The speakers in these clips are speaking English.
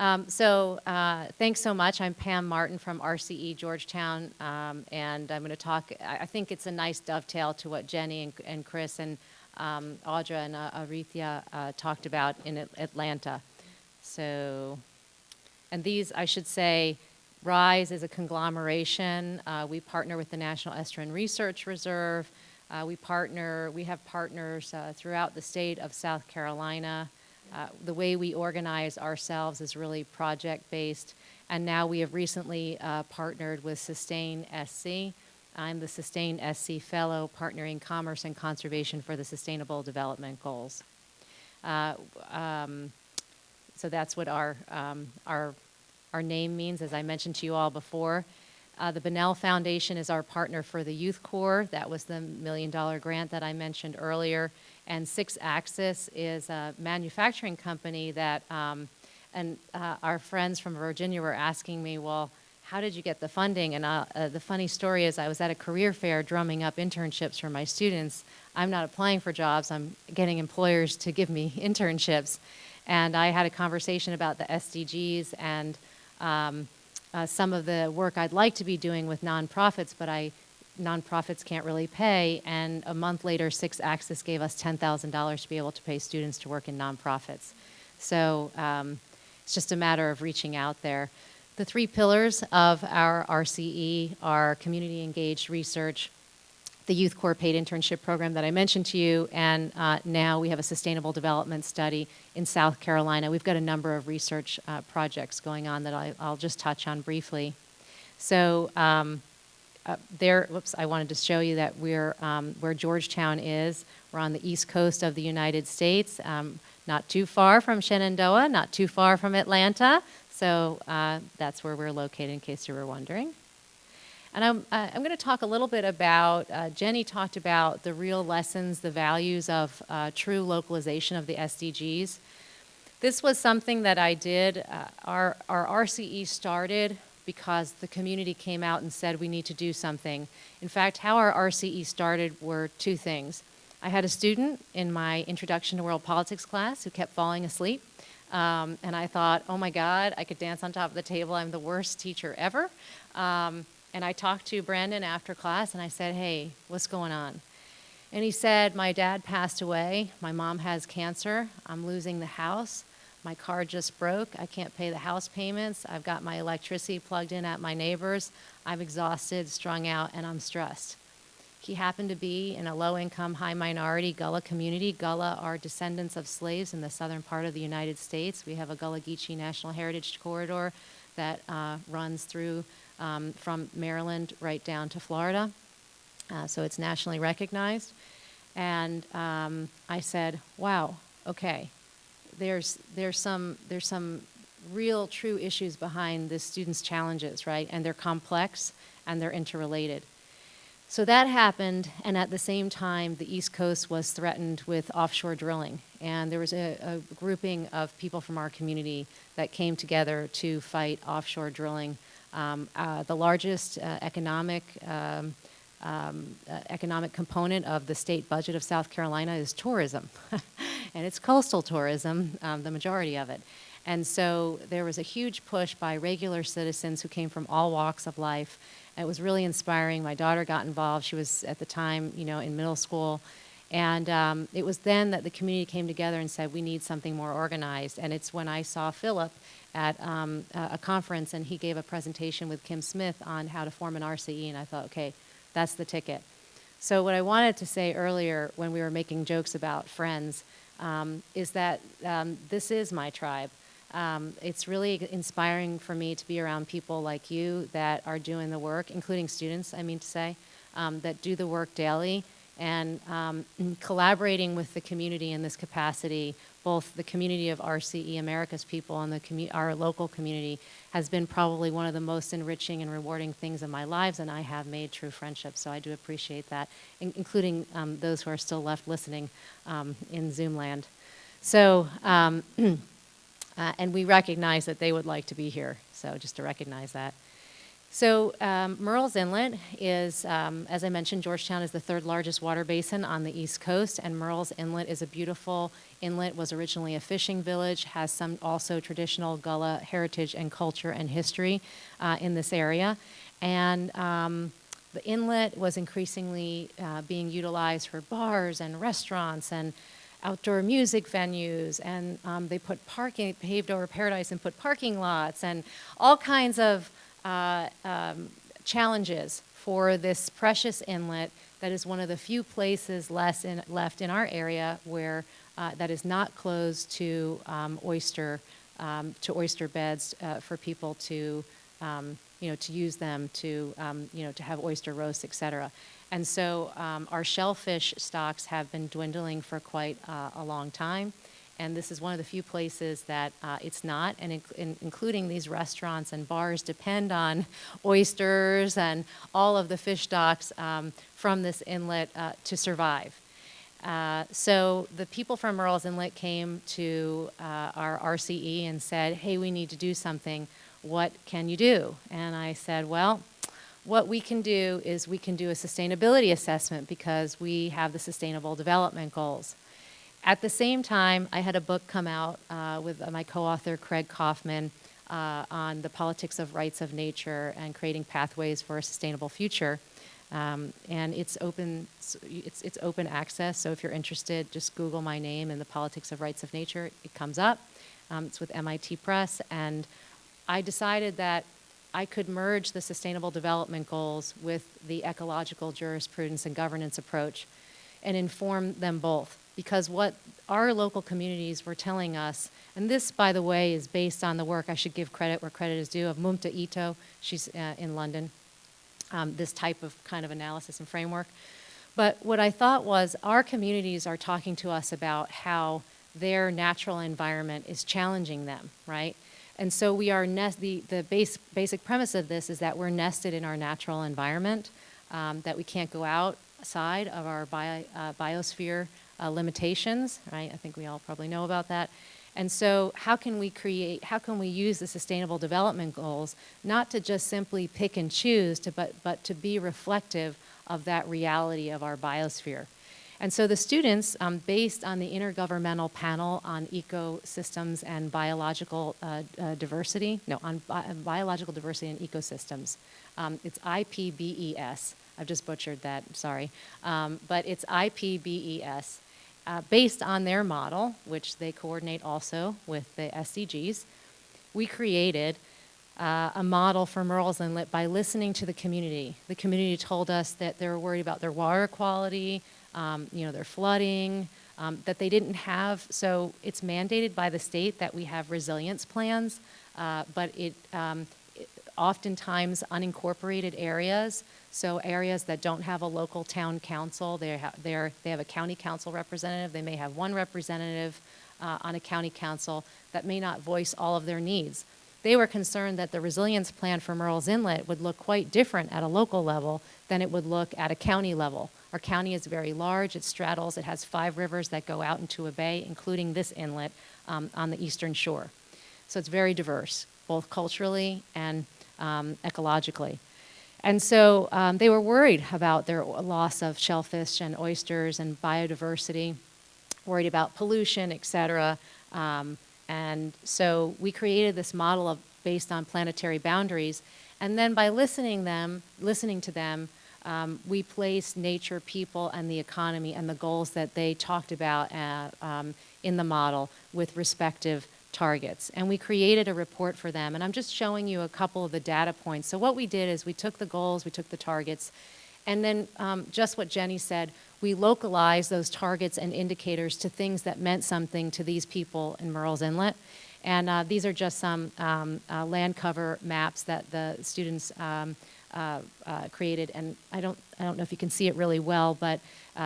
Thanks so much. I'm Pam Martin from RCE Georgetown, and I'm going to talk. I think it's a nice dovetail to what Jenny and Chris and Audra and Arithya talked about in Atlanta. So, and these, I should say, RISE is a conglomeration. We partner with the National Estuarine Research Reserve. We have partners throughout the state of South Carolina. The way we organize ourselves is really project-based, and now we have recently partnered with Sustain SC. I'm the Sustain SC Fellow, partnering commerce and conservation for the Sustainable Development Goals. So that's what our name means, as I mentioned to you all before. The Bunnell Foundation is our partner for the Youth Corps. That was the $1 million grant that I mentioned earlier. And Six Axis is a manufacturing company that, our friends from Virginia were asking me, well, how did you get the funding? And the funny story is I was at a career fair drumming up internships for my students. I'm not applying for jobs. I'm getting employers to give me internships. And I had a conversation about the SDGs and some of the work I'd like to be doing with nonprofits, but nonprofits can't really pay. And a month later, Six Axis gave us $10,000 to be able to pay students to work in nonprofits. So it's just a matter of reaching out there. The 3 pillars of our RCE are community engaged research, the Youth Corps paid internship program that I mentioned to you, and now we have a sustainable development study in South Carolina. We've got a number of research projects going on that I'll just touch on briefly. So whoops, I wanted to show you that we're where Georgetown is. We're on the east coast of the United States, not too far from Shenandoah, not too far from Atlanta. So that's where we're located, in case you were wondering. And I'm going to talk a little bit about, Jenny talked about the real lessons, the values of true localization of the SDGs. This was something that I did. Our RCE started because the community came out and said we need to do something. In fact, how our RCE started were 2 things. I had a student in my Introduction to World Politics class who kept falling asleep. And I thought, oh my God, I could dance on top of the table. I'm the worst teacher ever. And I talked to Brandon after class, and I said, hey, what's going on? And he said, my dad passed away. My mom has cancer. I'm losing the house. My car just broke. I can't pay the house payments. I've got my electricity plugged in at my neighbor's. I'm exhausted, strung out, and I'm stressed. He happened to be in a low-income, high-minority Gullah community. Gullah are descendants of slaves in the southern part of the United States. We have a Gullah Geechee National Heritage Corridor that runs through from Maryland right down to Florida. So it's nationally recognized. And I said, wow, okay, there's some real true issues behind the students' challenges, right? And they're complex and they're interrelated. So that happened, and at the same time, the East Coast was threatened with offshore drilling. And there was a grouping of people from our community that came together to fight offshore drilling. The largest economic component of the state budget of South Carolina is tourism, and it's coastal tourism, the majority of it. And so there was a huge push by regular citizens who came from all walks of life. And it was really inspiring. My daughter got involved. She was at the time, in middle school. And it was then that the community came together and said, we need something more organized. And it's when I saw Philip at a conference, and he gave a presentation with Kim Smith on how to form an RCE, and I thought, okay, that's the ticket. So what I wanted to say earlier when we were making jokes about friends is that this is my tribe. It's really inspiring for me to be around people like you that are doing the work, including students, I mean to say, that do the work daily, and collaborating with the community in this capacity, both the community of RCE, America's people, and our local community, has been probably one of the most enriching and rewarding things in my lives, and I have made true friendships, so I do appreciate that, including those who are still left listening in Zoom land. So, and we recognize that they would like to be here, so just to recognize that. So Murrells Inlet is, as I mentioned, Georgetown is the third largest water basin on the East Coast, and Murrells Inlet is a beautiful inlet, was originally a fishing village, has some also traditional Gullah heritage and culture and history in this area. And the inlet was increasingly being utilized for bars and restaurants and outdoor music venues, and they put parking, paved over Paradise and put parking lots and all kinds of challenges for this precious inlet that is one of the few places left in our area where that is not closed to oyster beds for people to to use them to to have oyster roasts, etc. And so our shellfish stocks have been dwindling for quite a long time. And this is one of the few places that it's not, and including these restaurants and bars depend on oysters and all of the fish stocks from this inlet to survive. So the people from Murrells Inlet came to our RCE and said, hey, we need to do something. What can you do? And I said, well, what we can do is we can do a sustainability assessment because we have the Sustainable Development Goals. At the same time, I had a book come out with my co-author, Craig Kaufman, on the politics of rights of nature and creating pathways for a sustainable future. And it's open access, so if you're interested, just Google my name and the politics of rights of nature. It comes up. It's with MIT Press, and I decided that I could merge the Sustainable Development Goals with the ecological jurisprudence and governance approach and inform them both. Because what our local communities were telling us, and this, by the way, is based on the work, I should give credit where credit is due, of Mumta Ito. She's in London, this type of kind of analysis and framework. But what I thought was our communities are talking to us about how their natural environment is challenging them, right? And so we are, the basic premise of this is that we're nested in our natural environment, that we can't go outside of our biosphere limitations, right? I think we all probably know about that. And so how can we use the Sustainable Development Goals not to just simply pick and choose, but to be reflective of that reality of our biosphere? And so the students, based on the Intergovernmental Panel on Ecosystems and Biological Diversity, Biological Diversity and Ecosystems, it's IPBES. I've just butchered that, sorry. But it's IPBES. Based on their model, which they coordinate also with the SDGs, we created a model for Murrells Inlet by listening to the community. The community told us that they were worried about their water quality, their flooding, that they didn't have, so it's mandated by the state that we have resilience plans, but it oftentimes unincorporated areas, so areas that don't have a local town council, they have a county council representative, they may have one representative on a county council that may not voice all of their needs. They were concerned that the resilience plan for Murrells Inlet would look quite different at a local level than it would look at a county level. Our county is very large, it straddles, it has 5 rivers that go out into a bay, including this inlet on the eastern shore. So it's very diverse, both culturally and ecologically. And so they were worried about their loss of shellfish and oysters and biodiversity, worried about pollution, et cetera. And so we created this model based on planetary boundaries. And then by listening to them, we placed nature, people, and the economy and the goals that they talked about in the model with respective targets. And we created a report for them. And I'm just showing you a couple of the data points. So what we did is we took the goals, we took the targets, and then just what Jenny said, we localized those targets and indicators to things that meant something to these people in Murrells Inlet. And these are just some land cover maps that the students created. And I don't know if you can see it really well, but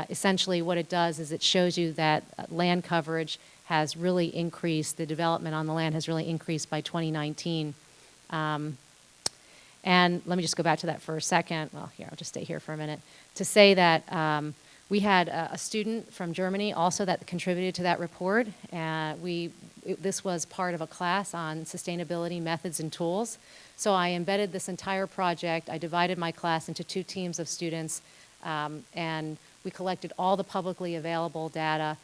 essentially what it does is it shows you that land coverage has really increased, the development on the land has really increased by 2019. And let me just go back to that for a second. Well, here, I'll just stay here for a minute. To say that we had a student from Germany also that contributed to that report. We this was part of a class on sustainability methods and tools. So I embedded this entire project. I divided my class into 2 teams of students, and we collected all the publicly available data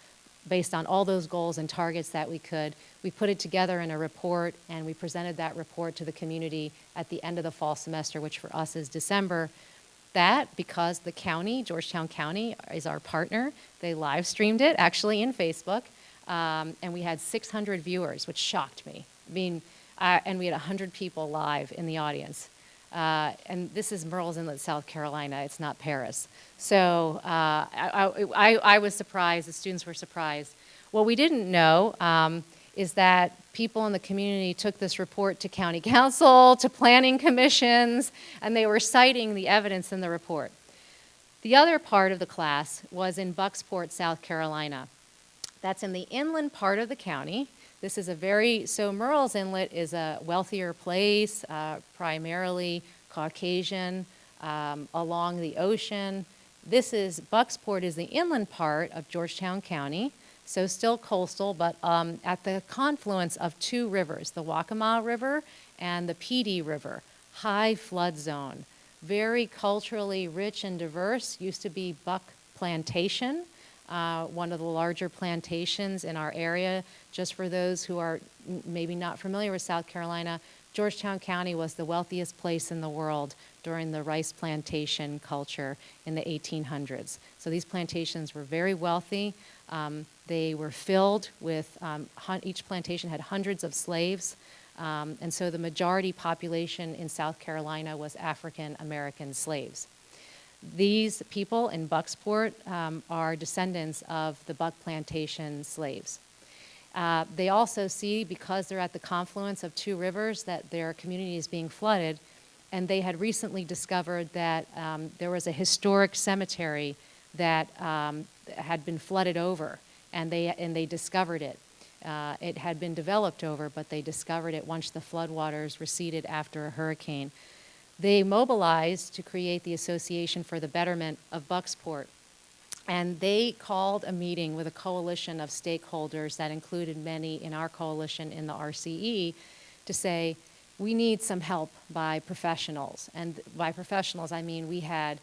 based on all those goals and targets that we could. We put it together in a report, and we presented that report to the community at the end of the fall semester, which for us is December. That, because the county, Georgetown County, is our partner, they live streamed it actually in Facebook, and we had 600 viewers, which shocked me. I mean, and we had 100 people live in the audience. And this is Murrells Inlet, South Carolina. It's not Paris. So I was surprised. The students were surprised. What we didn't know is that people in the community took this report to county council, to planning commissions, and they were citing the evidence in the report. The other part of the class was in Bucksport, South Carolina. That's in the inland part of the county. This is so Murrells Inlet is a wealthier place, primarily Caucasian, along the ocean. Bucksport is the inland part of Georgetown County, so still coastal, but at the confluence of 2 rivers, the Waccamaw River and the PD River, high flood zone, very culturally rich and diverse, used to be Buck Plantation, one of the larger plantations in our area. Just for those who are maybe not familiar with South Carolina, Georgetown County was the wealthiest place in the world during the rice plantation culture in the 1800s. So these plantations were very wealthy. They were filled with, each plantation had hundreds of slaves. And so the majority population in South Carolina was African American slaves. These people in Bucksport are descendants of the Buck Plantation slaves. They also see, because they're at the confluence of 2 rivers, that their community is being flooded, and they had recently discovered that there was a historic cemetery that had been flooded over, and they discovered it. It had been developed over, but they discovered it once the floodwaters receded after a hurricane. They mobilized to create the Association for the Betterment of Bucksport. And they called a meeting with a coalition of stakeholders that included many in our coalition in the RCE to say, we need some help by professionals. And by professionals, I mean we had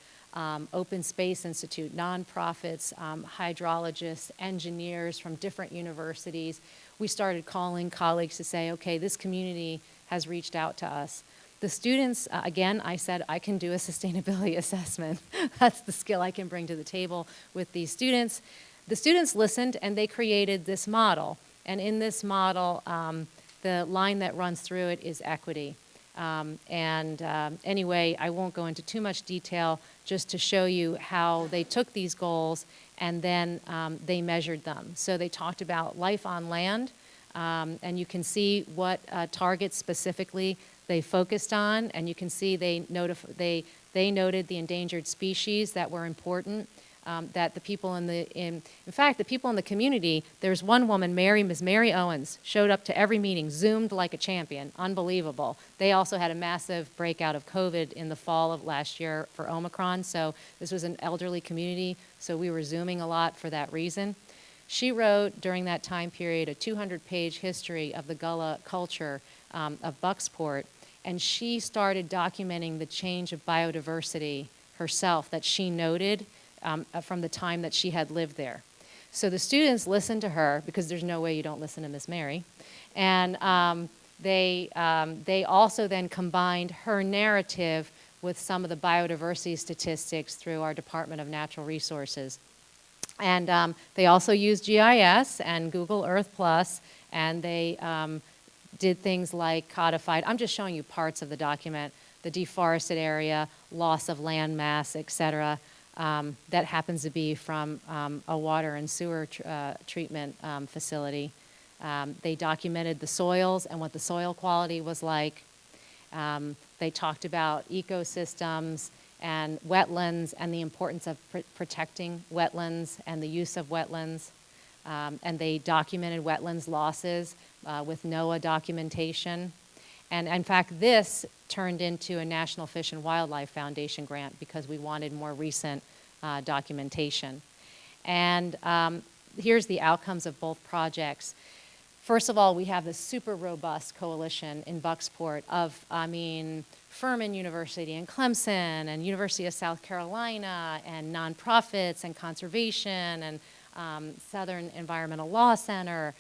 Open Space Institute, nonprofits, hydrologists, engineers from different universities. We started calling colleagues to say, okay, this community has reached out to us. The students, again, I said I can do a sustainability assessment. That's the skill I can bring to the table with these students. The students listened, and they created this model. And in this model, the line that runs through it is equity. Anyway, I won't go into too much detail, just to show you how they took these goals and then they measured them. So they talked about life on land, and you can see what targets specifically they focused on, and you can see they noted the endangered species that were important, that the people in fact, the people in the community, there's one woman, Ms. Mary Owens, showed up to every meeting, Zoomed like a champion, unbelievable. They also had a massive breakout of COVID in the fall of last year for Omicron, so this was an elderly community, so we were Zooming a lot for that reason. She wrote, during that time period, a 200-page history of the Gullah culture of Bucksport, and she started documenting the change of biodiversity herself that she noted from the time that she had lived there. So the students listened to her, because there's no way you don't listen to Miss Mary, and they also then combined her narrative with some of the biodiversity statistics through our Department of Natural Resources. And they also used GIS and Google Earth Plus, and they did things like codified, I'm just showing you parts of the document, the deforested area, loss of land mass, et cetera. That happens to be from a water and sewer treatment facility. They documented the soils and what the soil quality was like. They talked about ecosystems and wetlands and the importance of protecting wetlands and the use of wetlands. And they documented wetlands losses with NOAA documentation. And in fact, this turned into a National Fish and Wildlife Foundation grant because we wanted more recent documentation. And here's the outcomes of both projects. First of all, we have this super robust coalition in Bucksport of, Furman University and Clemson and University of South Carolina and nonprofits and conservation and Southern Environmental Law Center.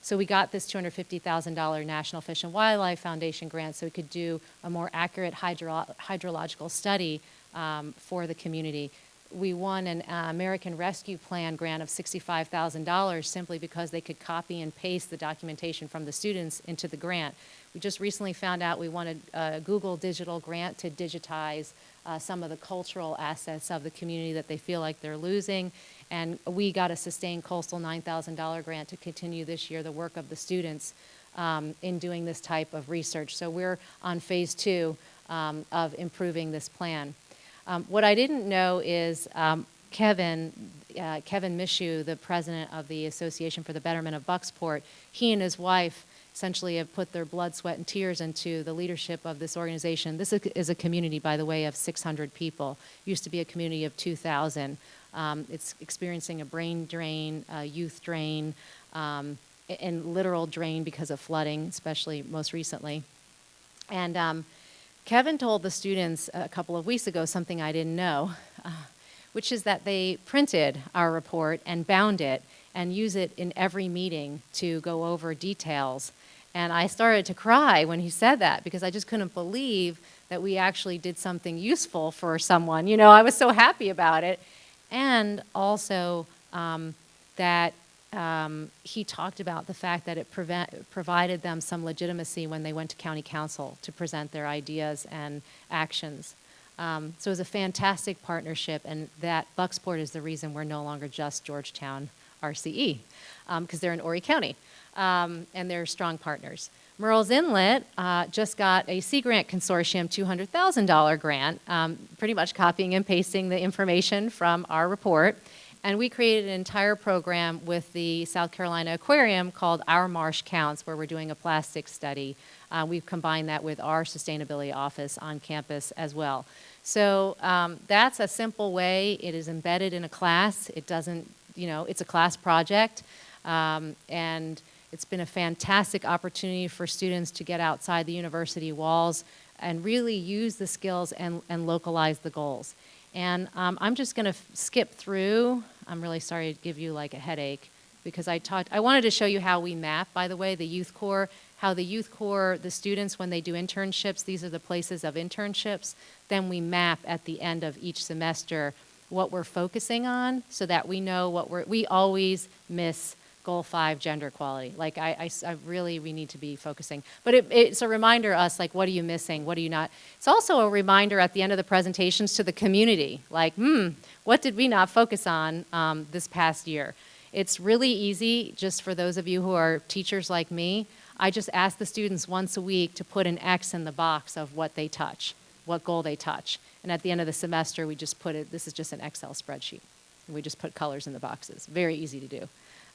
So we got this $250,000 National Fish and Wildlife Foundation grant so we could do a more accurate hydrological study for the community. We won an American Rescue Plan grant of $65,000 simply because they could copy and paste the documentation from the students into the grant. We just recently found out we won a Google Digital grant to digitize some of the cultural assets of the community that they feel like they're losing. And we got a Sustained Coastal $9,000 grant to continue this year the work of the students in doing this type of research. So we're on phase 2 of improving this plan. What I didn't know is Kevin Mishu, the president of the Association for the Betterment of Bucksport, he and his wife essentially have put their blood, sweat, and tears into the leadership of this organization. This is a community, by the way, of 600 people. It used to be a community of 2,000. It's experiencing a brain drain, a youth drain, and literal drain because of flooding, especially most recently. And Kevin told the students a couple of weeks ago something I didn't know, which is that they printed our report and bound it and use it in every meeting to go over details. And I started to cry when he said that because I just couldn't believe that we actually did something useful for someone. You know, I was so happy about it. And also that he talked about the fact that it provided them some legitimacy when they went to county council to present their ideas and actions. So it was a fantastic partnership, and that Bucksport is the reason we're no longer just Georgetown RCE, because they're in Horry County, and they're strong partners. Murrells Inlet just got a Sea Grant Consortium $200,000 grant, pretty much copying and pasting the information from our report. And we created an entire program with the South Carolina Aquarium called Our Marsh Counts, where we're doing a plastic study. We've combined that with our sustainability office on campus as well. So that's a simple way. It is embedded in a class. It doesn't, it's a class project. And it's been a fantastic opportunity for students to get outside the university walls and really use the skills and localize the goals. And I'm just going to skip through. I'm really sorry to give you like a headache because I wanted to show you how we map, by the way, the Youth Corps, how the Youth Corps, the students, when they do internships, these are the places of internships, then we map at the end of each semester what we're focusing on so that we know we always miss Goal 5, gender equality. Like we need to be focusing. But it's a reminder to us, like, what are you missing? What are you not? It's also a reminder at the end of the presentations to the community, like, what did we not focus on this past year? It's really easy, just for those of you who are teachers like me, I just ask the students once a week to put an X in the box of what they touch, what goal they touch. And at the end of the semester, we just put it, this is just an Excel spreadsheet. And we just put colors in the boxes. Very easy to do.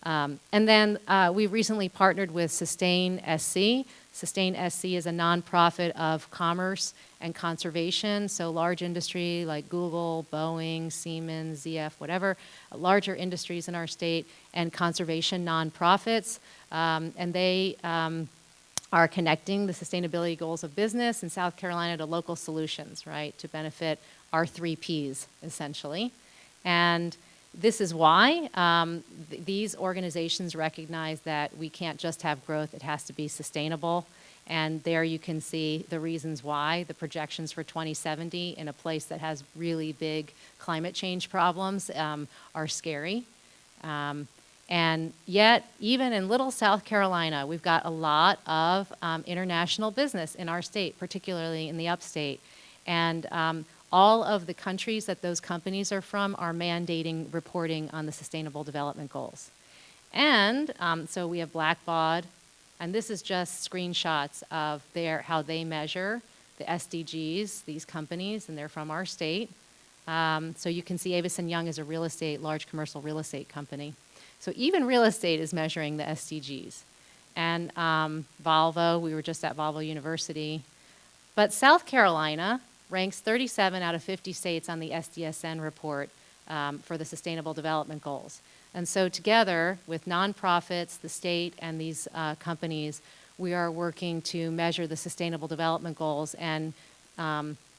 And then we recently partnered with Sustain SC. Sustain SC is a nonprofit of commerce and conservation, so large industry like Google, Boeing, Siemens, ZF, whatever, larger industries in our state, and conservation nonprofits. And they are connecting the sustainability goals of business in South Carolina to local solutions, right, to benefit our 3 Ps, essentially. And this is why these organizations recognize that we can't just have growth, it has to be sustainable. And there you can see the reasons why. The projections for 2070 in a place that has really big climate change problems are scary. And yet, even in little South Carolina, we've got a lot of international business in our state, particularly in the upstate. And all of the countries that those companies are from are mandating reporting on the Sustainable Development Goals. And so we have Blackbaud, and this is just screenshots of how they measure the SDGs, these companies, and they're from our state. So you can see Avison Young is a large commercial real estate company. So even real estate is measuring the SDGs. And Volvo, we were just at Volvo University. But South Carolina ranks 37 out of 50 states on the SDSN report for the Sustainable Development Goals. And so together with nonprofits, the state, and these companies, we are working to measure the Sustainable Development Goals, and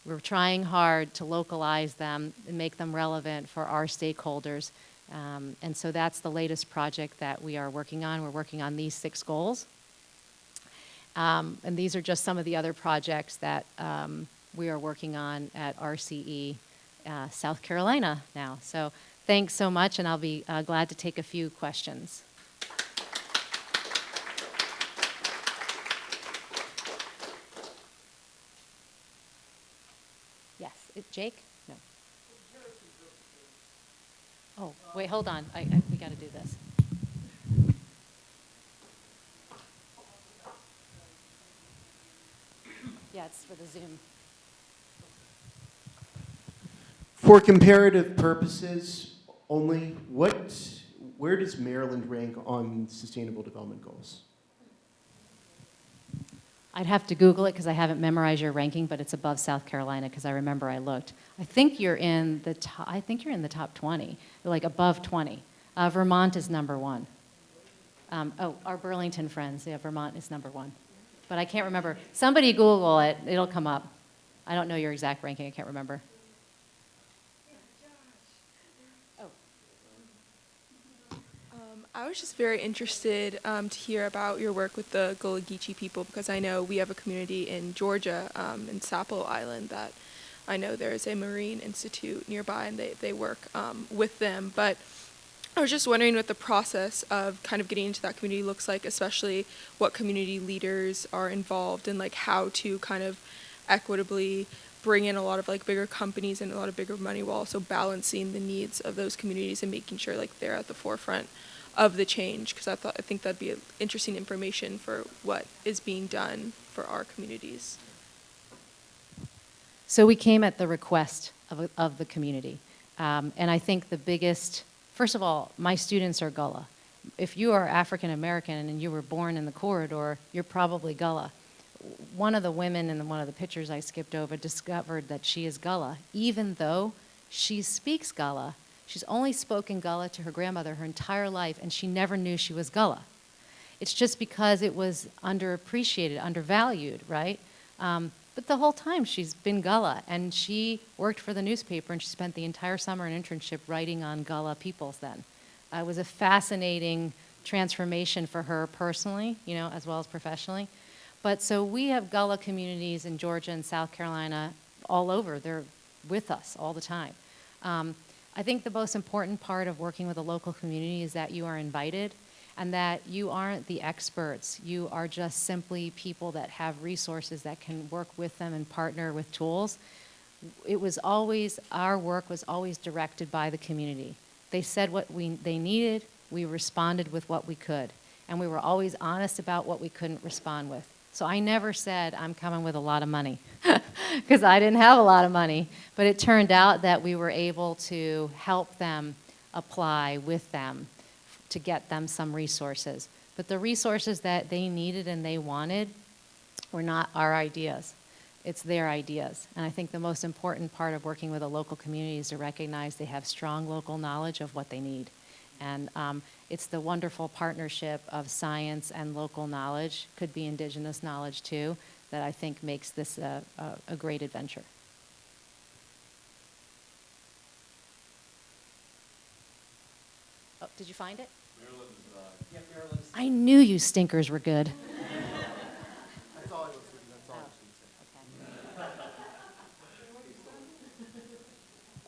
we're trying hard to localize them and make them relevant for our stakeholders. And so that's the latest project that we are working on. We're working on these 6 goals. And these are just some of the other projects that we are working on at RCE South Carolina now. So thanks so much, and I'll be glad to take a few questions. Yes, Jake? No. Oh, wait, hold on. We got to do this. Yeah, it's for the Zoom. For comparative purposes only, where does Maryland rank on Sustainable Development Goals? I'd have to Google it because I haven't memorized your ranking, but it's above South Carolina because I remember I looked. I think you're in the top. I think you're in the top 20, like above 20. Vermont is number 1. Our Burlington friends, yeah, Vermont is number 1, but I can't remember. Somebody Google it; it'll come up. I don't know your exact ranking. I can't remember. I was just very interested to hear about your work with the Gullah Geechee people, because I know we have a community in Georgia, in Sapelo Island, that I know there is a Marine Institute nearby, and they work with them. But I was just wondering what the process of kind of getting into that community looks like, especially what community leaders are involved, and like how to kind of equitably bring in a lot of like bigger companies and a lot of bigger money, while also balancing the needs of those communities and making sure like they're at the forefront of the change, because I think that'd be interesting information for what is being done for our communities. So we came at the request of the community. And I think the biggest, first of all, my students are Gullah. If you are African American and you were born in the corridor, you're probably Gullah. One of the women in one of the pictures I skipped over discovered that she is Gullah, even though she speaks Gullah. She's only spoken Gullah to her grandmother her entire life, and she never knew she was Gullah. It's just because it was underappreciated, undervalued, right? But the whole time she's been Gullah, and she worked for the newspaper, and she spent the entire summer in internship writing on Gullah peoples then. It was a fascinating transformation for her personally, as well as professionally. But so we have Gullah communities in Georgia and South Carolina all over. They're with us all the time. I think the most important part of working with a local community is that you are invited and that you aren't the experts. You are just simply people that have resources that can work with them and partner with tools. Our work was always directed by the community. They said what they needed, we responded with what we could. And we were always honest about what we couldn't respond with. So I never said, I'm coming with a lot of money, because I didn't have a lot of money. But it turned out that we were able to help them apply with them to get them some resources. But the resources that they needed and they wanted were not our ideas. It's their ideas. And I think the most important part of working with a local community is to recognize they have strong local knowledge of what they need. And it's the wonderful partnership of science and local knowledge, could be indigenous knowledge too, that I think makes this a great adventure. Oh, did you find it? Maryland's, I knew you stinkers were good. That's all I was going to say.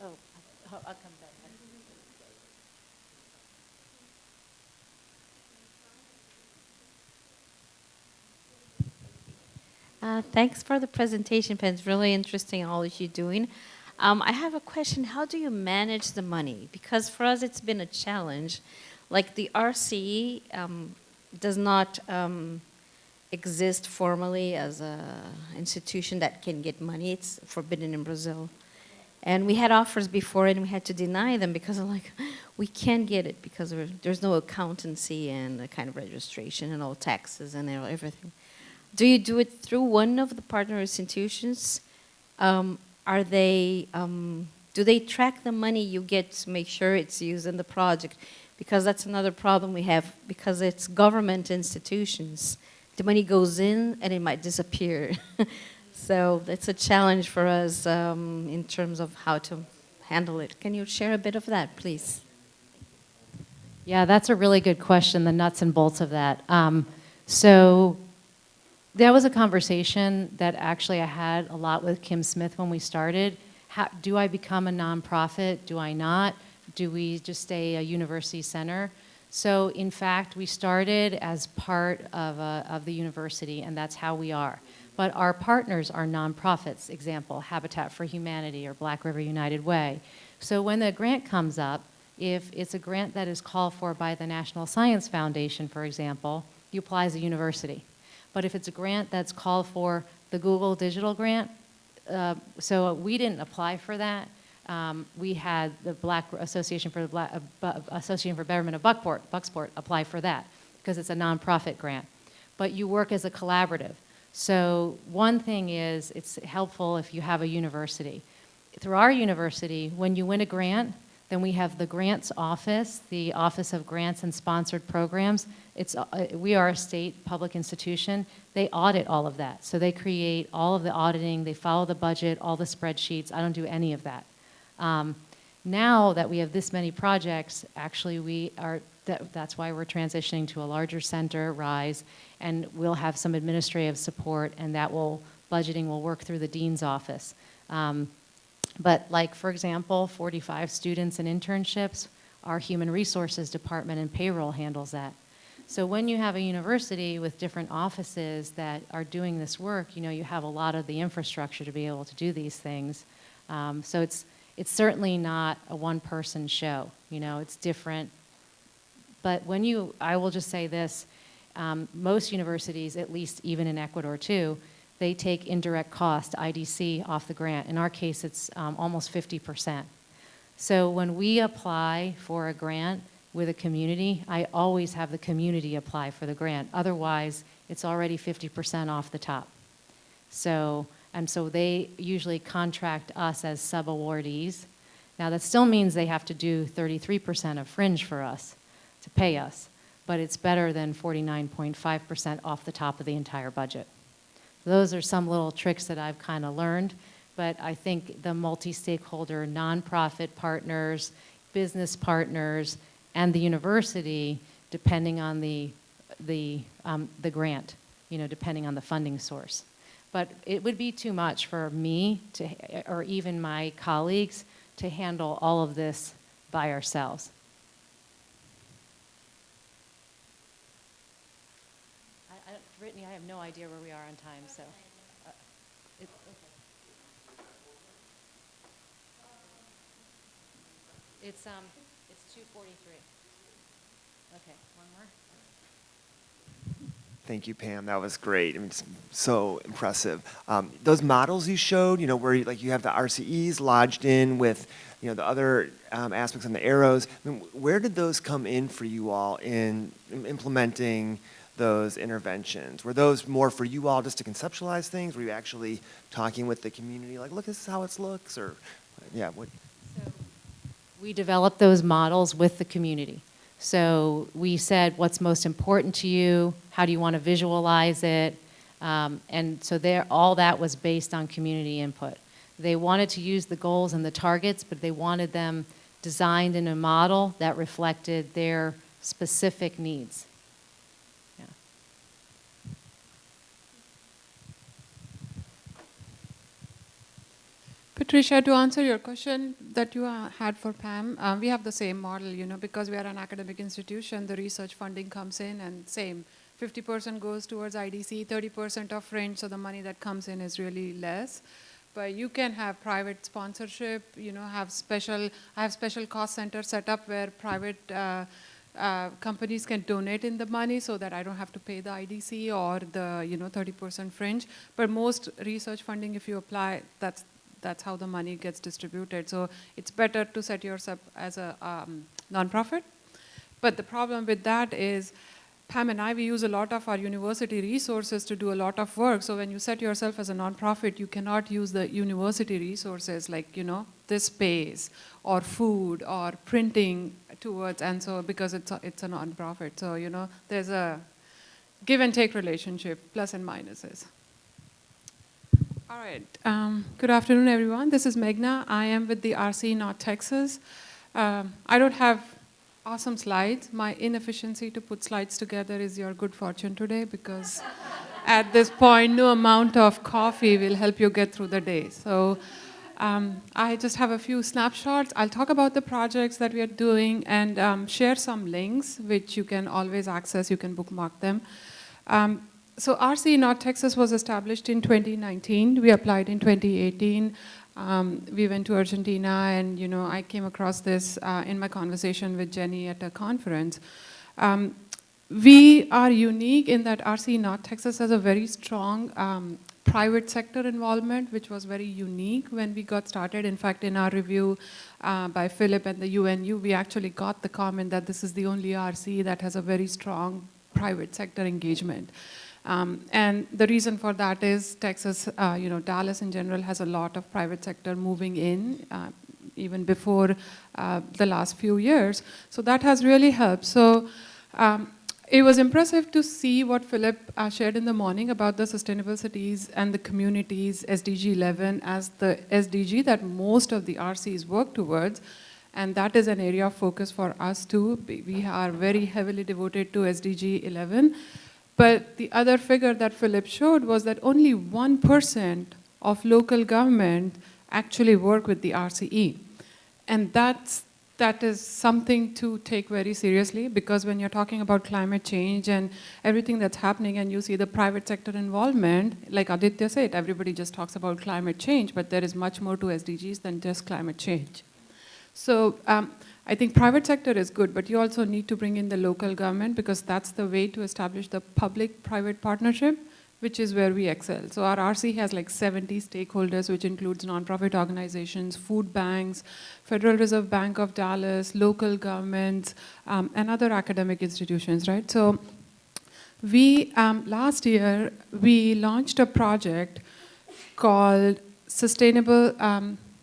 Oh, I'll come back. Thanks for the presentation, Pen. It's really interesting all that you're doing. I have a question. How do you manage the money? Because for us, it's been a challenge. Like the RCE does not exist formally as an institution that can get money. It's forbidden in Brazil. And we had offers before, and we had to deny them because of we can't get it because there's no accountancy and a kind of registration and all taxes and everything. Do you do it through one of the partner institutions? Are they do they track the money you get to make sure it's used in the project? Because that's another problem we have, because it's government institutions. The money goes in and it might disappear. So that's a challenge for us in terms of how to handle it. Can you share a bit of that, please? Yeah, that's a really good question, the nuts and bolts of that. So that was a conversation that actually I had a lot with Kim Smith when we started. Do I become a nonprofit? Do I not? Do we just stay a university center? So in fact, we started as part of the university, and that's how we are. But our partners are nonprofits, example, Habitat for Humanity or Black River United Way. So when the grant comes up, if it's a grant that is called for by the National Science Foundation, for example, you apply as a university. But if it's a grant that's called for the Google Digital Grant, so we didn't apply for that. We had the Black Association for Betterment of Bucksport apply for that because it's a nonprofit grant. But you work as a collaborative. So one thing is it's helpful if you have a university. Through our university, when you win a grant, then we have the grants office, the Office of Grants and Sponsored Programs. We are a state public institution. They audit all of that. So they create all of the auditing, they follow the budget, all the spreadsheets. I don't do any of that. Now that we have this many projects, actually that's why we're transitioning to a larger center, RISE, and we'll have some administrative support, and budgeting will work through the dean's office. But like, for example, 45 students and internships, our human resources department and payroll handles that. So when you have a university with different offices that are doing this work, you have a lot of the infrastructure to be able to do these things. So it's certainly not a one-person show. It's different. But I will just say this, most universities, at least even in Ecuador too, they take indirect cost, IDC, off the grant. In our case, it's almost 50%. So when we apply for a grant with a community, I always have the community apply for the grant. Otherwise, it's already 50% off the top. So they usually contract us as sub-awardees. Now that still means they have to do 33% of fringe for us to pay us, but it's better than 49.5% off the top of the entire budget. Those are some little tricks that I've kind of learned, but I think the multi-stakeholder nonprofit partners, business partners, and the university, depending on the grant, depending on the funding source. But it would be too much for me or even my colleagues to handle all of this by ourselves. Brittany, I have no idea where we are on time, so. Okay. It's 2:43. Okay, one more. Thank you, Pam. That was great. I mean, it's so impressive. Those models you showed, where you have the RCEs lodged in with, the other aspects on the arrows. I mean, where did those come in for you all in implementing those interventions? Were those more for you all just to conceptualize things? Were you actually talking with the community, like, look, this is how it looks, or, yeah, what? So we developed those models with the community. So we said, what's most important to you? How do you want to visualize it? And so all that was based on community input. They wanted to use the goals and the targets, but they wanted them designed in a model that reflected their specific needs. Yeah. Patricia, to answer your question that you had for Pam, we have the same model, because we are an academic institution, the research funding comes in and same, 50% goes towards IDC, 30% of fringe, so the money that comes in is really less. But you can have private sponsorship, I have special cost centers set up where private companies can donate in the money so that I don't have to pay the IDC or the 30% fringe. But most research funding, if you apply, that's how the money gets distributed. So it's better to set yourself as a nonprofit. But the problem with that is Pam and I, we use a lot of our university resources to do a lot of work. So when you set yourself as a nonprofit, you cannot use the university resources like, this space or food or printing towards, and so because it's a nonprofit. So, there's a give and take relationship, plus and minuses. All right. Good afternoon, everyone. This is Meghna. I am with the RC North Texas. I don't have awesome slides. My inefficiency to put slides together is your good fortune today, because at this point, no amount of coffee will help you get through the day. So I just have a few snapshots. I'll talk about the projects that we are doing and share some links, which you can always access. You can bookmark them. So RC North Texas was established in 2019. We applied in 2018. We went to Argentina, and I came across this in my conversation with Jenny at a conference. We are unique in that RC North Texas has a very strong private sector involvement, which was very unique when we got started. In fact, in our review by Philip and the UNU, we actually got the comment that this is the only RC that has a very strong private sector engagement. And the reason for that is Texas, Dallas in general has a lot of private sector moving in, even before the last few years. So that has really helped. So it was impressive to see what Philip shared in the morning about the sustainable cities and the communities, SDG 11, as the SDG that most of the RCs work towards. And that is an area of focus for us too. We are very heavily devoted to SDG 11. But the other figure that Philip showed was that only 1% of local government actually work with the RCE. And that is something to take very seriously, because when you're talking about climate change and everything that's happening and you see the private sector involvement, like Aditya said, everybody just talks about climate change, but there is much more to SDGs than just climate change. So I think private sector is good, but you also need to bring in the local government, because that's the way to establish the public-private partnership, which is where we excel. So our RC has like 70 stakeholders, which includes nonprofit organizations, food banks, Federal Reserve Bank of Dallas, local governments, and other academic institutions, right? So we, last year, we launched a project called Sustainable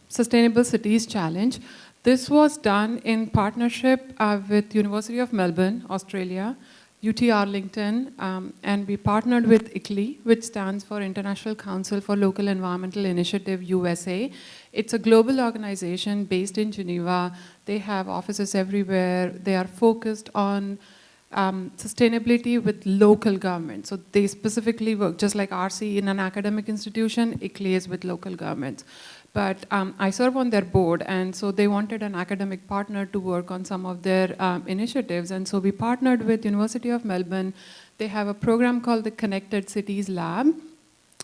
Cities Challenge. This was done in partnership with University of Melbourne, Australia, UT Arlington, and we partnered with ICLEI, which stands for International Council for Local Environmental Initiative, USA. It's a global organization based in Geneva. They have offices everywhere. They are focused on sustainability with local government. So they specifically work, just like RC in an academic institution, ICLEI is with local governments. But I serve on their board, and so they wanted an academic partner to work on some of their initiatives. And so we partnered with University of Melbourne. They have a program called the Connected Cities Lab.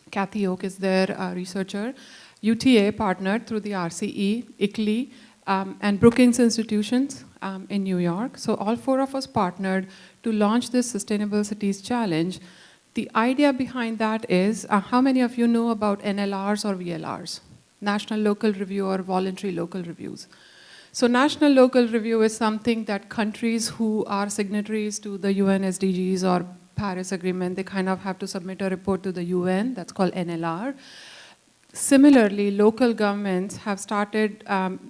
Kathy Oak is their researcher. UTA partnered through the RCE, ICLEI, and Brookings Institutions in New York. So all four of us partnered to launch this Sustainable Cities Challenge. The idea behind that is, how many of you know about NLRs or VLRs? National Local Review or voluntary local reviews. So National Local Review is something that countries who are signatories to the UN SDGs or Paris Agreement, they kind of have to submit a report to the UN, that's called NLR. Similarly, local governments have started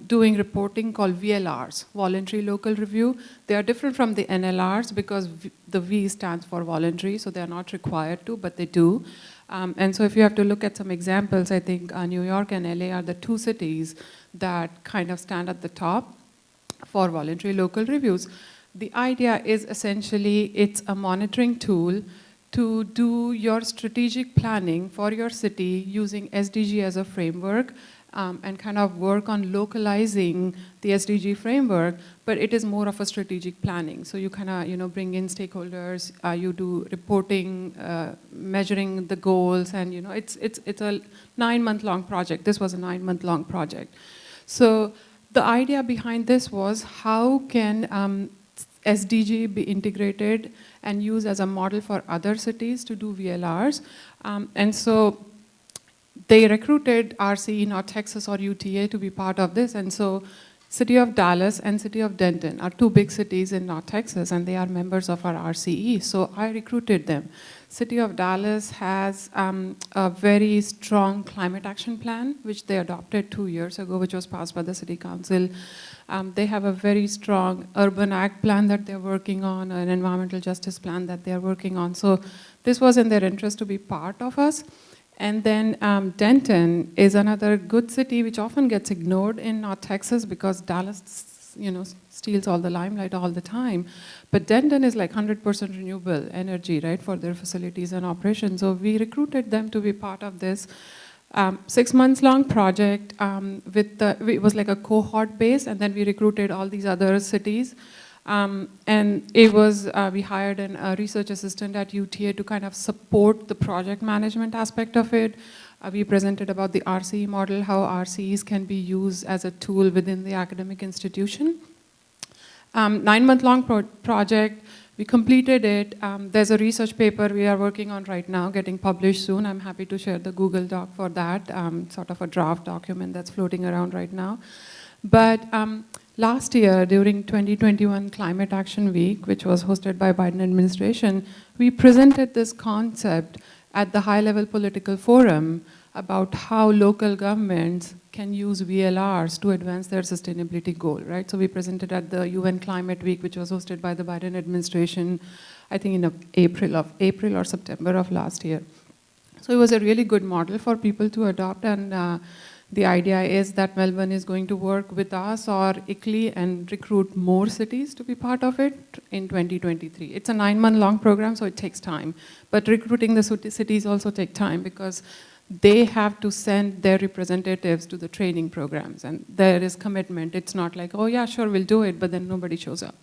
doing reporting called VLRs, Voluntary Local Review. They are different from the NLRs because the V stands for voluntary, so they are not required to, but they do. And so if you have to look at some examples, I think New York and LA are the two cities that kind of stand at the top for voluntary local reviews. The idea is essentially it's a monitoring tool to do your strategic planning for your city using SDG as a framework and kind of work on localizing the SDG framework, but it is more of a strategic planning. So you kind of, bring in stakeholders, you do reporting, measuring the goals, and it's a 9-month-long project. This was a 9-month-long project. So the idea behind this was how can SDG be integrated and used as a model for other cities to do VLRs. And so they recruited RCE, not Texas or UTA, to be part of this. And so City of Dallas and City of Denton are two big cities in North Texas, and they are members of our RCE. So I recruited them. City of Dallas has a very strong climate action plan, which they adopted 2 years ago, which was passed by the City Council. They have a very strong urban act plan that they're working on, an environmental justice plan that they're working on. So this was in their interest to be part of us. And then Denton is another good city which often gets ignored in North Texas because Dallas, steals all the limelight all the time. But Denton is like 100% renewable energy, right, for their facilities and operations. So we recruited them to be part of this 6 months long project. It was like a cohort base, and then we recruited all these other cities. And it was, we hired a research assistant at UTA to kind of support the project management aspect of it. We presented about the RCE model, how RCEs can be used as a tool within the academic institution. 9-month-long project, we completed it. There's a research paper we are working on right now, getting published soon. I'm happy to share the Google Doc for that, sort of a draft document that's floating around right now. But last year, during 2021 Climate Action Week, which was hosted by Biden administration, we presented this concept at the high-level political forum about how local governments can use VLRs to advance their sustainability goal, right? So we presented at the UN Climate Week, which was hosted by the Biden administration, I think in April or September of last year. So it was a really good model for people to adopt, and the idea is that Melbourne is going to work with us or ICLEI and recruit more cities to be part of it in 2023. It's a 9-month-long program, so it takes time. But recruiting the cities also take time because they have to send their representatives to the training programs, and there is commitment. It's not like, oh yeah, sure, we'll do it, but then nobody shows up.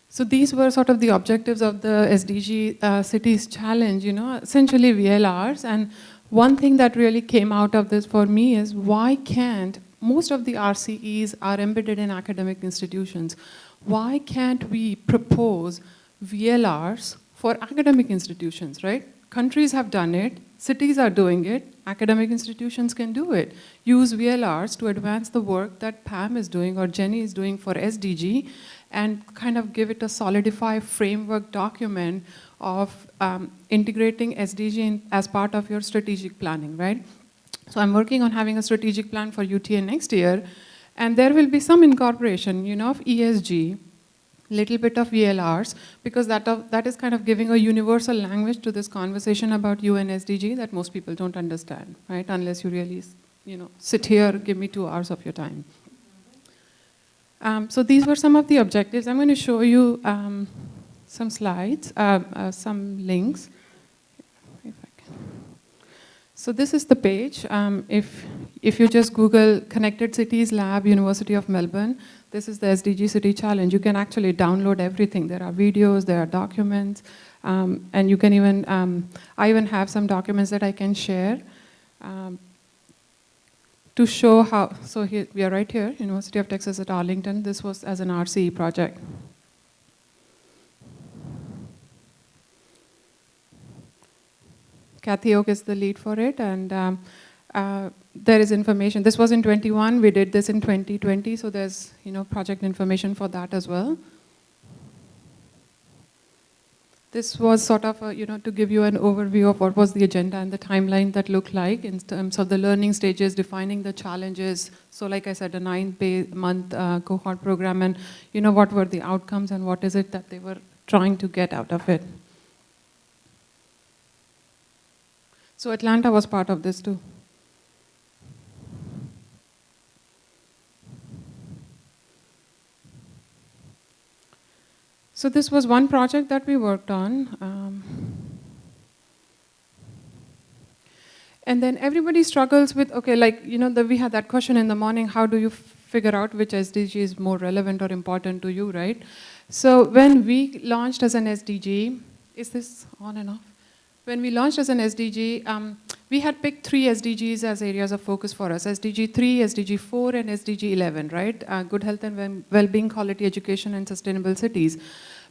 So these were sort of the objectives of the SDG Cities Challenge, essentially VLRs. And one thing that really came out of this for me is why can't, most of the RCEs are embedded in academic institutions. Why can't we propose VLRs for academic institutions, right? Countries have done it, cities are doing it, academic institutions can do it. Use VLRs to advance the work that Pam is doing or Jenny is doing for SDG and kind of give it a solidified framework document of integrating SDG as part of your strategic planning, right? So I'm working on having a strategic plan for UTA next year, and there will be some incorporation, of ESG, little bit of VLRs, because that is kind of giving a universal language to this conversation about UN SDG that most people don't understand, right? Unless you really, sit here, give me 2 hours of your time. So these were some of the objectives. I'm going to show you some slides, some links. So this is the page. If you just Google Connected Cities Lab, University of Melbourne, this is the SDG City Challenge. You can actually download everything. There are videos, there are documents, and you can even, I even have some documents that I can share to show how, so here, we are right here, University of Texas at Arlington. This was as an RCE project. Kathy Oak is the lead for it, and there is information. This was in 21, we did this in 2020, so there's project information for that as well. This was sort of to give you an overview of what was the agenda and the timeline that looked like in terms of the learning stages, defining the challenges. So like I said, a 9-month cohort program, and what were the outcomes and what is it that they were trying to get out of it. So Atlanta was part of this too. So this was one project that we worked on. And then everybody struggles with, okay, like, we had that question in the morning, how do you figure out which SDG is more relevant or important to you, right? So when we launched as an SDG, is this on and off? When we launched as an SDG, we had picked 3 SDGs as areas of focus for us, SDG 3, SDG 4, and SDG 11, right? Good health and well-being, quality education, and sustainable cities.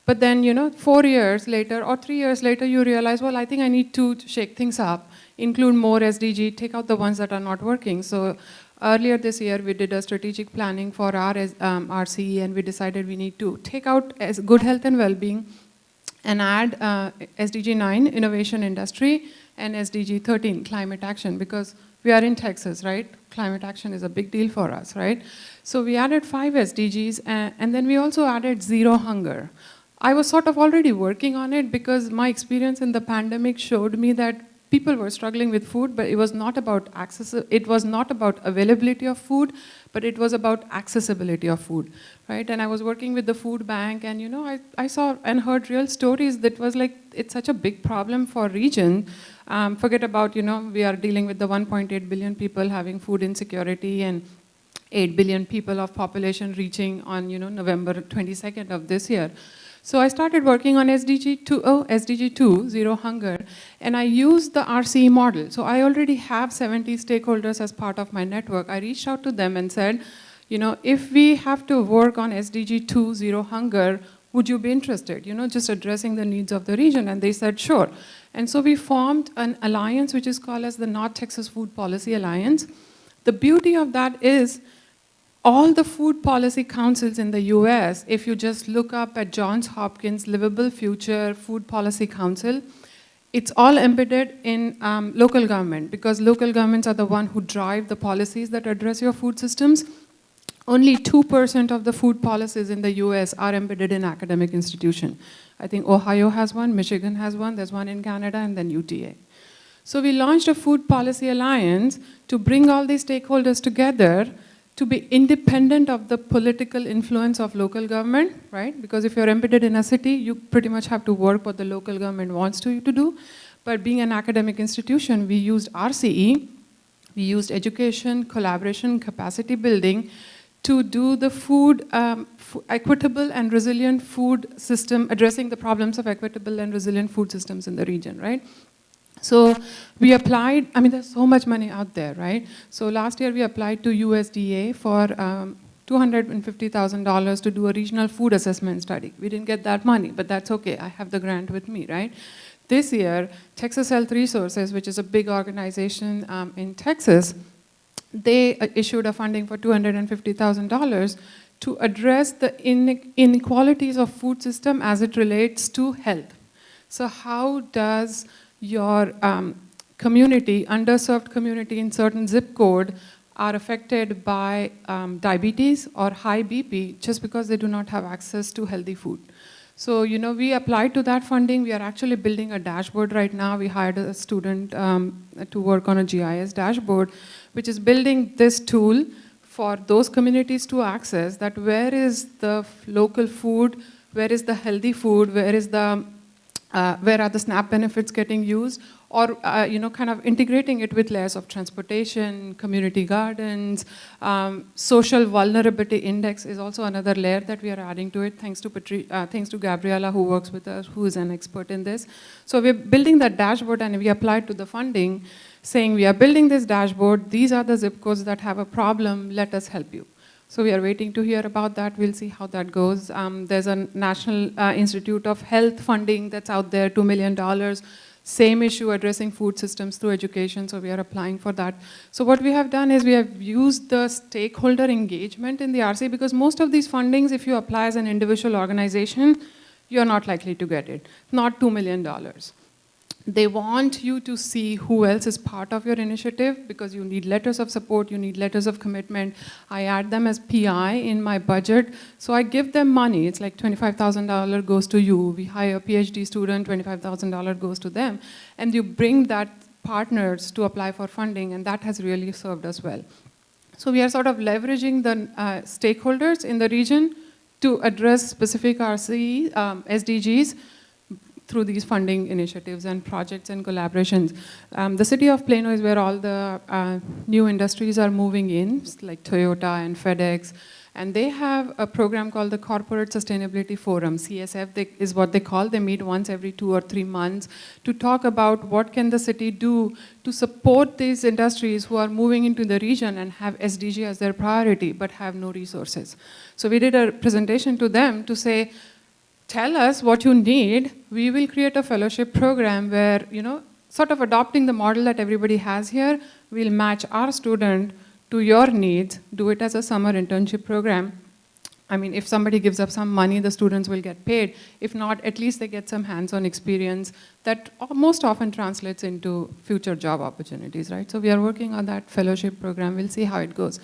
But then, 4 years later or 3 years later, you realize, well, I think I need to shake things up, include more SDG, take out the ones that are not working. So Earlier this year, we did a strategic planning for our RCE, and we decided we need to take out as good health and well-being and add SDG 9, innovation industry, and SDG 13, climate action, because we are in Texas, right? Climate action is a big deal for us, right? So we added 5 SDGs, and then we also added zero hunger. I was sort of already working on it because my experience in the pandemic showed me that people were struggling with food, but it was not about access, it was not about availability of food, but it was about accessibility of food, right? And I was working with the food bank, and you know, I saw and heard real stories that was like, it's such a big problem for region. Forget about, you know, we are dealing with the 1.8 billion people having food insecurity and 8 billion people of population reaching on, you know, November 22nd of this year. So I started working on SDG 2, zero hunger, and I used the RCE model. So I already have 70 stakeholders as part of my network. I reached out to them and said, you know, if we have to work on SDG 2, zero hunger, would you be interested? You know, just addressing the needs of the region. And they said, sure. And so we formed an alliance, which is called as the North Texas Food Policy Alliance. The beauty of that is all the food policy councils in the US, if you just look up at Johns Hopkins Livable Future Food Policy Council, it's all embedded in local government, because local governments are the one who drive the policies that address your food systems. Only 2% of the food policies in the US are embedded in academic institution. I think Ohio has one, Michigan has one, there's one in Canada, and then UTA. So we launched a food policy alliance to bring all these stakeholders together to be independent of the political influence of local government, right? Because if you're embedded in a city, you pretty much have to work what the local government wants you to do. But being an academic institution, we used RCE, we used education, collaboration, capacity building to do the food, equitable and resilient food system, addressing the problems of equitable and resilient food systems in the region, right? So we applied, I mean, there's so much money out there, right? So last year we applied to USDA for $250,000 to do a regional food assessment study. We didn't get that money, but that's okay. I have the grant with me, right? This year, Texas Health Resources, which is a big organization in Texas, they issued a funding for $250,000 to address the inequalities of food system as it relates to health. So how does your community, underserved community in certain zip code are affected by diabetes or high BP just because they do not have access to healthy food. So, you know, we applied to that funding. We are actually building a dashboard right now. We hired a student to work on a GIS dashboard, which is building this tool for those communities to access that where is the local food, where is the healthy food, where is the where are the SNAP benefits getting used, or you know, kind of integrating it with layers of transportation, community gardens, social vulnerability index is also another layer that we are adding to it, thanks to Gabriela, who works with us, who is an expert in this. So we're building that dashboard, and we applied to the funding, saying we are building this dashboard, these are the zip codes that have a problem, let us help you. So we are waiting to hear about that. We'll see how that goes. There's a National Institute of Health funding that's out there, $2 million. Same issue, addressing food systems through education, so we are applying for that. So what we have done is we have used the stakeholder engagement in the RC, because most of these fundings, if you apply as an individual organization, you're not likely to get it, not $2 million. They want you to see who else is part of your initiative, because you need letters of support, you need letters of commitment. I add them as PI in my budget, so I give them money. It's like $25,000 goes to you. We hire a PhD student, $25,000 goes to them. And you bring that partners to apply for funding, and that has really served us well. So we are sort of leveraging the stakeholders in the region to address specific RCE, SDGs, through these funding initiatives and projects and collaborations. The city of Plano is where all the new industries are moving in, like Toyota and FedEx, and they have a program called the Corporate Sustainability Forum, CSF is what they call. They meet once every 2 or 3 months to talk about what can the city do to support these industries who are moving into the region and have SDG as their priority, but have no resources. So we did a presentation to them to say, tell us what you need. We will create a fellowship program where, you know, sort of adopting the model that everybody has here, we'll match our student to your needs, do it as a summer internship program. I mean, if somebody gives up some money, the students will get paid. If not, at least they get some hands-on experience that most often translates into future job opportunities, right? So we are working on that fellowship program. We'll see how it goes.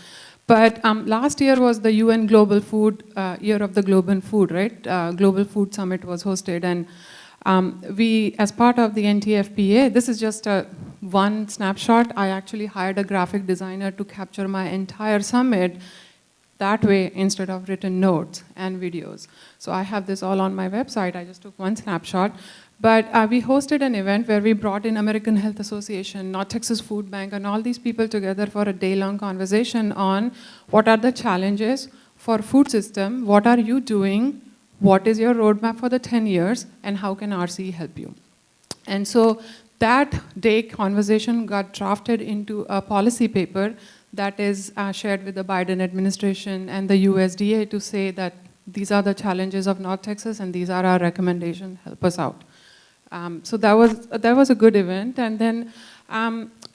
But last year was the UN Global Food, Year of the Global Food, right? Global Food Summit was hosted, and we, as part of the NTFPA, this is just one snapshot. I actually hired a graphic designer to capture my entire summit that way instead of written notes and videos. So I have this all on my website. I just took one snapshot. But we hosted an event where we brought in American Health Association, North Texas Food Bank, and all these people together for a day-long conversation on what are the challenges for food system, what are you doing, what is your roadmap for the 10 years, and how can RCE help you? And so that day conversation got drafted into a policy paper that is shared with the Biden administration and the USDA to say that these are the challenges of North Texas and these are our recommendations, help us out. So that was a good event. And then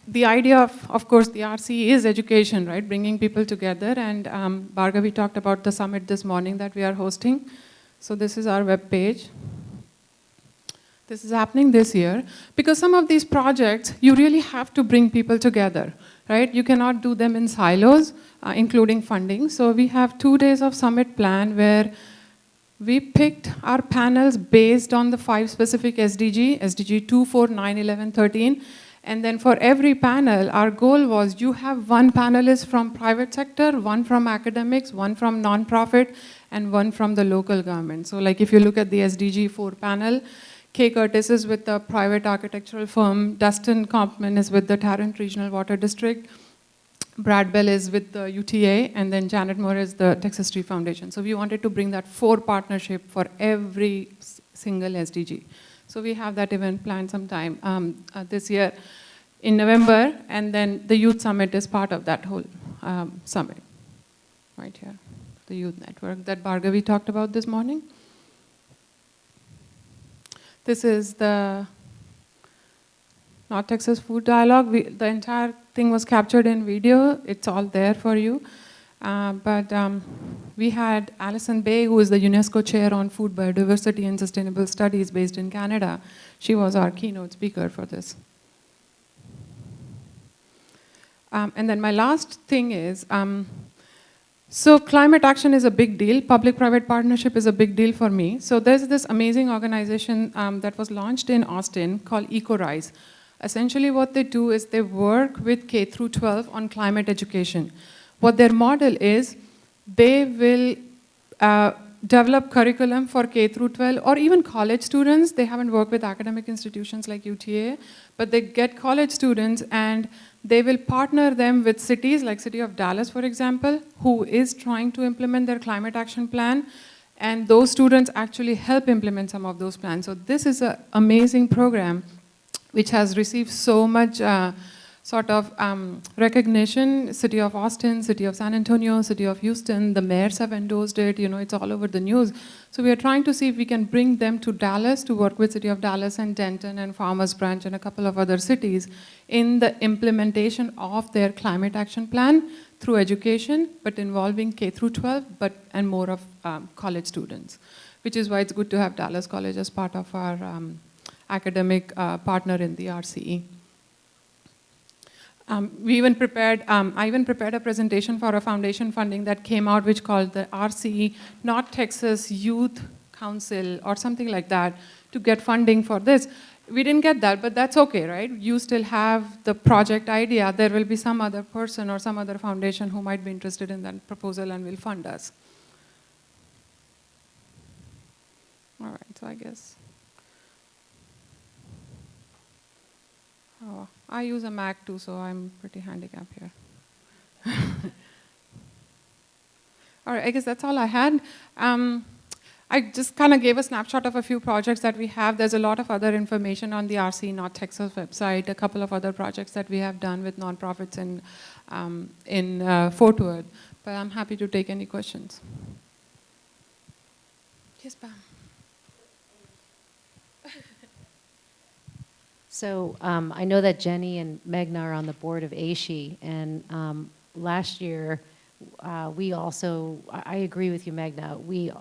the idea of course, the RCE is education, right? Bringing people together. And Bhargavi talked about the summit this morning that we are hosting. So this is our web page. This is happening this year. Because some of these projects, you really have to bring people together, right? You cannot do them in silos, including funding. So we have 2 days of summit plan where we picked our panels based on the 5 specific SDG 2, 4, 9, 11, 13. And then for every panel, our goal was you have one panelist from private sector, one from academics, one from nonprofit, and one from the local government. So like if you look at the SDG 4 panel, Kay Curtis is with the private architectural firm, Dustin Kompman is with the Tarrant Regional Water District, Brad Bell is with the UTA, and then Janet Moore is the Texas Tree Foundation. So we wanted to bring that 4 partnership for every single SDG. So we have that event planned sometime this year in November, and then the Youth Summit is part of that whole summit, right here, the Youth Network that Bhargavi talked about this morning. This is the North Texas Food Dialogue. The entire thing was captured in video. It's all there for you. But we had Alison Bay, who is the UNESCO Chair on Food Biodiversity and Sustainable Studies based in Canada. She was our keynote speaker for this. And then my last thing is, so climate action is a big deal. Public-private partnership is a big deal for me. So there's this amazing organization that was launched in Austin called EcoRise. Essentially what they do is they work with K through 12 on climate education. What their model is, they will develop curriculum for K through 12 or even college students. They haven't worked with academic institutions like UTA, but they get college students and they will partner them with cities like City of Dallas, for example, who is trying to implement their climate action plan. And those students actually help implement some of those plans. So this is an amazing program which has received so much recognition. City of Austin, City of San Antonio, City of Houston, the mayors have endorsed it, it's all over the news. So we are trying to see if we can bring them to Dallas to work with City of Dallas and Denton and Farmers Branch and a couple of other cities in the implementation of their climate action plan through education, but involving K through 12, and more of college students, which is why it's good to have Dallas College as part of our academic partner in the RCE. I even prepared a presentation for a foundation funding that came out, which called the RCE North Texas Youth Council or something like that, to get funding for this. We didn't get that, but that's okay, right? You still have the project idea. There will be some other person or some other foundation who might be interested in that proposal and will fund us. All right, so I guess. Oh, I use a Mac too, so I'm pretty handicapped here. All right, I guess that's all I had. I just kind of gave a snapshot of a few projects that we have. There's a lot of other information on the RC North Texas website, a couple of other projects that we have done with nonprofits in Fort Worth. But I'm happy to take any questions. Yes, Pam. So I know that Jenny and Meghna are on the board of ASHE, and last year, we also, I agree with you, Magna, we,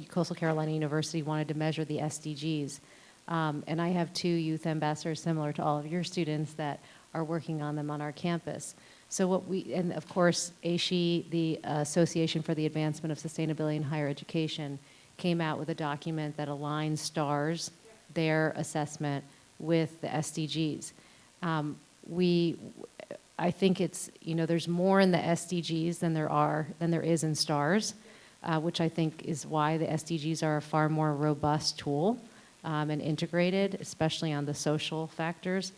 Coastal Carolina University wanted to measure the SDGs. And I have 2 youth ambassadors similar to all of your students that are working on them on our campus. So what we, and of course, ASHE, the Association for the Advancement of Sustainability in Higher Education, came out with a document that aligns STARS, their assessment, with the SDGs. I think it's, there's more in the SDGs than there is in STARS, which I think is why the SDGs are a far more robust tool and integrated, especially on the social factors.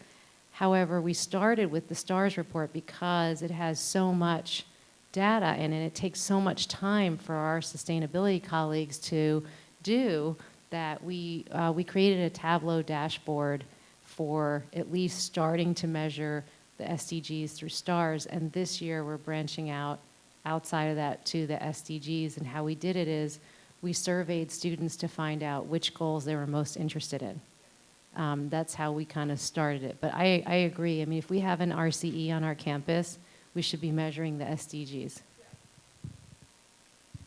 However, we started with the STARS report because it has so much data in it. It takes so much time for our sustainability colleagues to do that we created a Tableau dashboard for at least starting to measure the SDGs through STARS. And this year we're branching out outside of that to the SDGs. And how we did it is we surveyed students to find out which goals they were most interested in. That's how we kind of started it. But I agree. I mean, if we have an RCE on our campus, we should be measuring the SDGs.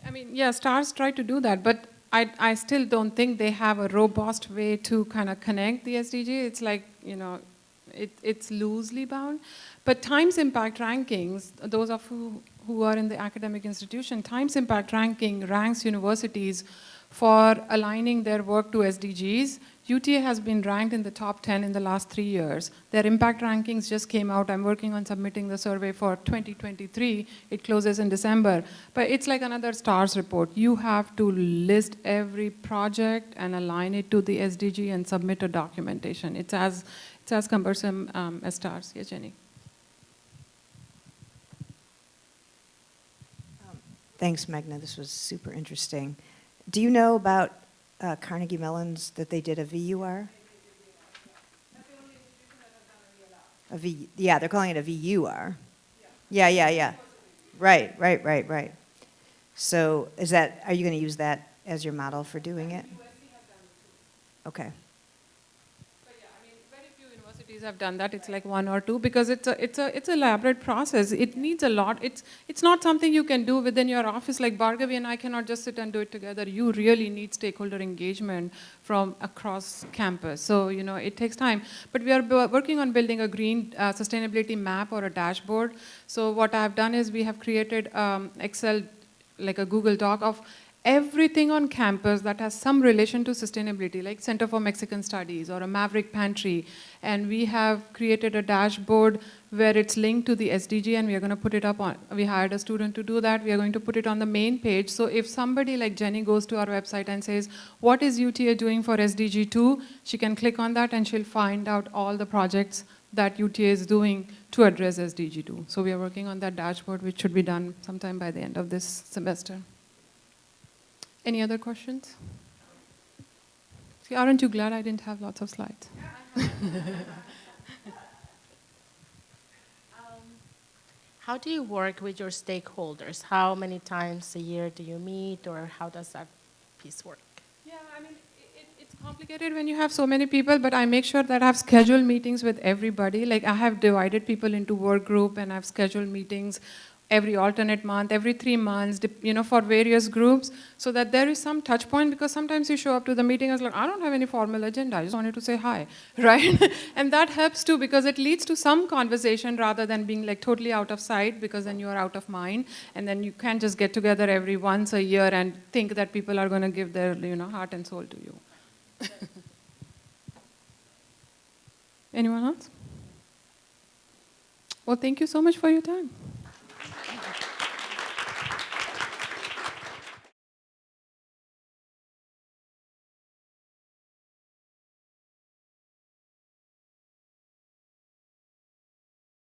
I mean, yeah, STARS try to do that, but I still don't think they have a robust way to kind of connect the SDG. It's like, it's loosely bound. But Times Impact Rankings, those of who are in the academic institution, Times Impact Ranking ranks universities for aligning their work to SDGs. UTA has been ranked in the top 10 in the last 3 years. Their impact rankings just came out. I'm working on submitting the survey for 2023. It closes in December. But it's like another STARS report. You have to list every project and align it to the SDG and submit a documentation. It's as cumbersome as STARS. Yeah, Jenny. Thanks, Magna. This was super interesting. Do you know about Carnegie Mellon's, that they did a VUR? Yeah, they're calling it a VUR. Yeah. Right. So are you going to use that as your model for doing it? Okay. Universities have done that. It's like 1 or 2 because it's a elaborate process. It needs a lot. It's not something you can do within your office. Like Bhargavi and I cannot just sit and do it together. You really need stakeholder engagement from across campus. So it takes time. But we are working on building a green sustainability map or a dashboard. So what I've done is we have created Excel, like a Google Doc of everything on campus that has some relation to sustainability, like Center for Mexican Studies or a Maverick Pantry. And we have created a dashboard where it's linked to the SDG, and we are going to put it up on, we hired a student to do that. We are going to put it on the main page. So if somebody like Jenny goes to our website and says, what is UTA doing for SDG 2? She can click on that and she'll find out all the projects that UTA is doing to address SDG 2. So we are working on that dashboard, which should be done sometime by the end of this semester. Any other questions? See, aren't you glad I didn't have lots of slides? How do you work with your stakeholders? How many times a year do you meet, or how does that piece work? Yeah, I mean, it's complicated when you have so many people, but I make sure that I have scheduled meetings with everybody. Like I have divided people into work group, and I've scheduled meetings every alternate month, every 3 months, for various groups, so that there is some touch point, because sometimes you show up to the meeting and it's like, I don't have any formal agenda, I just wanted to say hi, right? And that helps too, because it leads to some conversation rather than being like totally out of sight, because then you are out of mind, and then you can't just get together every once a year and think that people are going to give their heart and soul to you. Anyone else? Well, thank you so much for your time.